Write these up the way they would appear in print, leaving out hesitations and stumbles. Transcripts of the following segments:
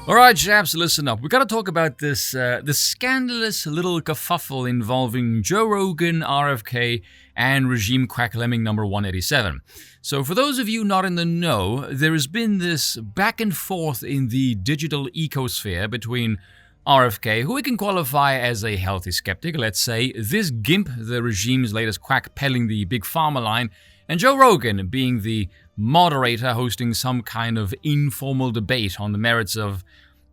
Alright, chaps, listen up. We gotta talk about this scandalous little kerfuffle involving Joe Rogan, RfK, and regime quack Lemming number 187. So for those of you not in the know, there has been this back and forth in the digital ecosphere between RfK, who we can qualify as a healthy skeptic, let's say, this gimp, the regime's latest quack peddling the big pharma line, and Joe Rogan being the moderator hosting some kind of informal debate on the merits of,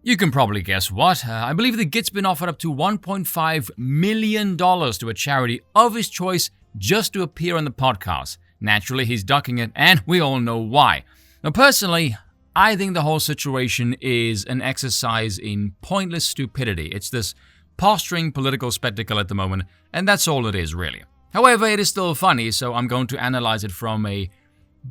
you can probably guess what. I believe the git's been offered up to $1.5 million to a charity of his choice just to appear on the podcast. Naturally, he's ducking it, and we all know why. Now, personally, I think the whole situation is an exercise in pointless stupidity. It's this posturing political spectacle at the moment, and that's all it is, really. However, it is still funny, so I'm going to analyze it from a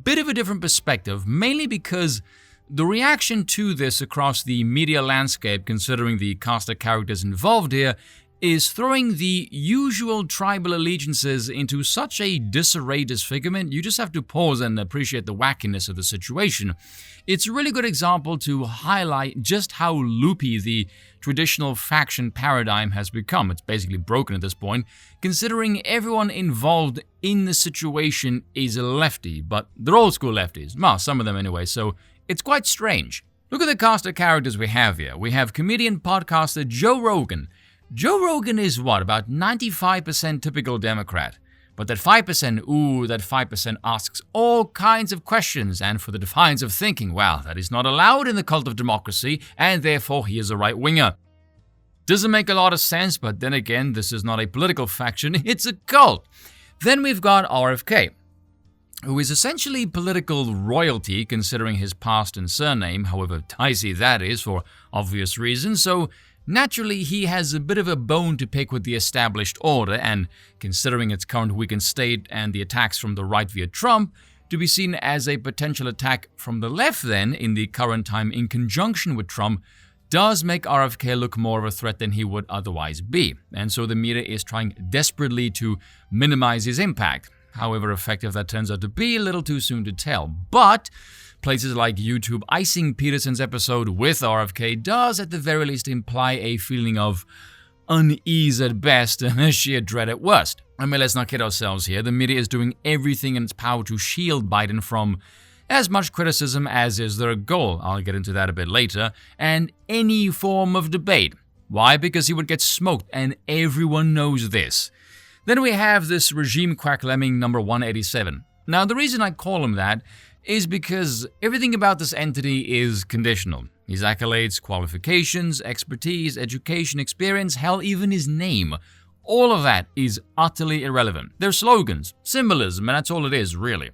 bit of a different perspective, mainly because the reaction to this across the media landscape, considering the cast of characters involved here, is throwing the usual tribal allegiances into such a disarray disfigurement, you just have to pause and appreciate the wackiness of the situation. It's a really good example to highlight just how loopy the traditional faction paradigm has become. It's basically broken at this point, considering everyone involved in the situation is a lefty, but they're old school lefties. Well, some of them anyway, so it's quite strange. Look at the cast of characters we have here. We have comedian podcaster Joe Rogan. Joe Rogan is what, about 95% typical Democrat. But that 5% asks all kinds of questions, and for the defiance of thinking, well, that is not allowed in the cult of democracy, and therefore he is a right-winger. Doesn't make a lot of sense, but then again, this is not a political faction, it's a cult. Then we've got RfK, who is essentially political royalty considering his past and surname, however dicey that is for obvious reasons, so naturally, he has a bit of a bone to pick with the established order, and considering its current weakened state and the attacks from the right via Trump, to be seen as a potential attack from the left then, in the current time in conjunction with Trump, does make RfK look more of a threat than he would otherwise be. And so the media is trying desperately to minimize his impact. However effective that turns out to be, a little too soon to tell. But places like YouTube icing Peterson's episode with RfK does at the very least imply a feeling of unease at best and a sheer dread at worst. I mean, let's not kid ourselves here. The media is doing everything in its power to shield Biden from as much criticism as is their goal. I'll get into that a bit later. And any form of debate. Why? Because he would get smoked, and everyone knows this. Then we have this regime quack Lemming number 187. Now, the reason I call him that is because everything about this entity is conditional. His accolades, qualifications, expertise, education, experience, hell, even his name. All of that is utterly irrelevant. They're slogans, symbolism, and that's all it is, really.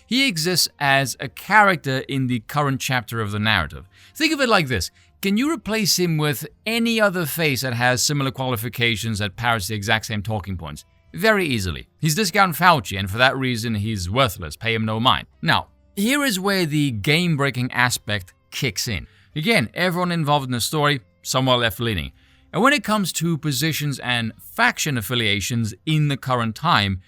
He exists as a character in the current chapter of the narrative. Think of it like this. Can you replace him with any other face that has similar qualifications that parrots the exact same talking points? Very easily. He's discount Fauci, and for that reason, he's worthless. Pay him no mind. Now, here is where the game-breaking aspect kicks in. Again, everyone involved in the story, somewhat left-leaning. And when it comes to positions and faction affiliations in the current time,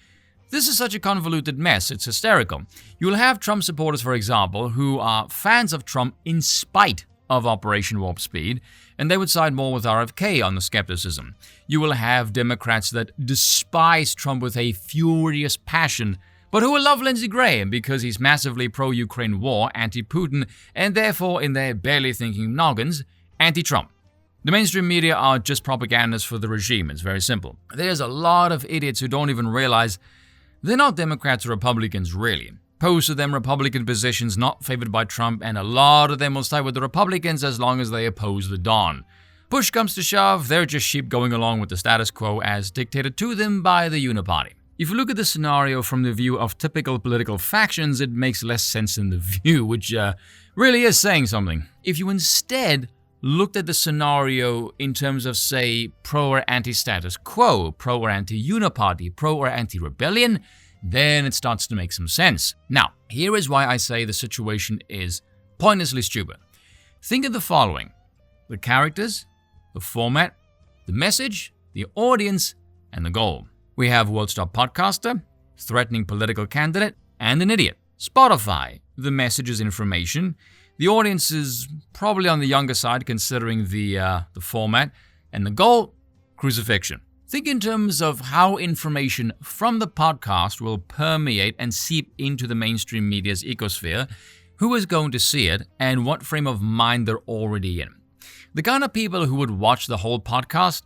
this is such a convoluted mess, it's hysterical. You'll have Trump supporters, for example, who are fans of Trump in spite of Operation Warp Speed, and they would side more with RfK on the skepticism. You will have Democrats that despise Trump with a furious passion, but who will love Lindsey Graham because he's massively pro-Ukraine war, anti-Putin, and therefore, in their barely thinking noggins, anti-Trump. The mainstream media are just propagandists for the regime. It's very simple. There's a lot of idiots who don't even realize they're not Democrats or Republicans, really. Most of them Republican positions not favored by Trump, and a lot of them will side with the Republicans as long as they oppose the Don. Push comes to shove, they're just sheep going along with the status quo as dictated to them by the Uniparty. If you look at the scenario from the view of typical political factions, it makes less sense than the view, which really is saying something. If you instead looked at the scenario in terms of, say, pro or anti-status quo, pro or anti-uniparty, pro or anti-rebellion, then it starts to make some sense. Now, here is why I say the situation is pointlessly stupid. Think of the following: the characters, the format, the message, the audience, and the goal. We have world's top podcaster, threatening political candidate, and an idiot. Spotify, the message is information. The audience is probably on the younger side considering the format, and the goal? Crucifixion. Think in terms of how information from the podcast will permeate and seep into the mainstream media's ecosphere, who is going to see it, and what frame of mind they're already in. The kind of people who would watch the whole podcast,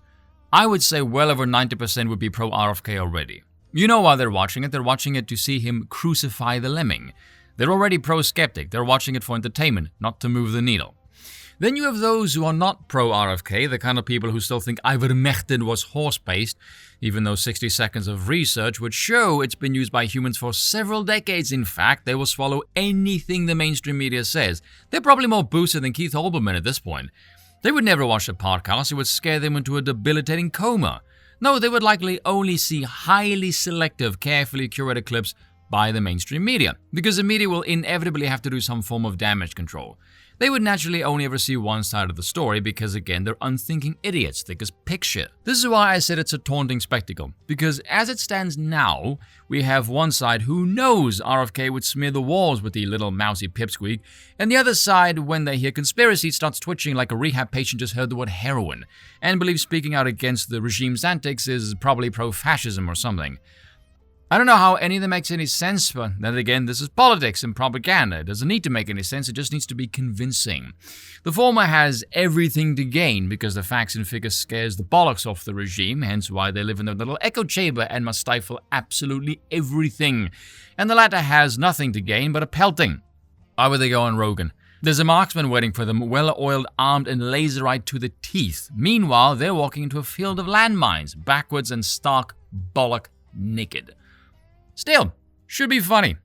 I would say well over 90% would be pro-RfK already. You know why they're watching it. They're watching it to see him crucify the Lemming. They're already pro-skeptic. They're watching it for entertainment, not to move the needle. Then you have those who are not pro-RfK, the kind of people who still think ivermectin was horse-based, even though 60 seconds of research would show it's been used by humans for several decades. In fact, they will swallow anything the mainstream media says. They're probably more boosted than Keith Olbermann at this point. They would never watch the podcast. It would scare them into a debilitating coma. No, they would likely only see highly selective, carefully curated clips by the mainstream media, because the media will inevitably have to do some form of damage control. They would naturally only ever see one side of the story because, again, they're unthinking idiots, thick as pig shit. This is why I said it's a taunting spectacle, because as it stands now, we have one side who knows RfK would smear the walls with the little mousy pipsqueak, and the other side, when they hear conspiracy, starts twitching like a rehab patient just heard the word heroin, and believes speaking out against the regime's antics is probably pro-fascism or something. I don't know how any of them makes any sense, but then again, this is politics and propaganda. It doesn't need to make any sense, it just needs to be convincing. The former has everything to gain because the facts and figures scares the bollocks off the regime, hence why they live in their little echo chamber and must stifle absolutely everything. And the latter has nothing to gain but a pelting. Why would they go on Rogan? There's a marksman waiting for them, well-oiled, armed, and laser-eyed to the teeth. Meanwhile, they're walking into a field of landmines, backwards and stark bollock naked. Still, should be funny.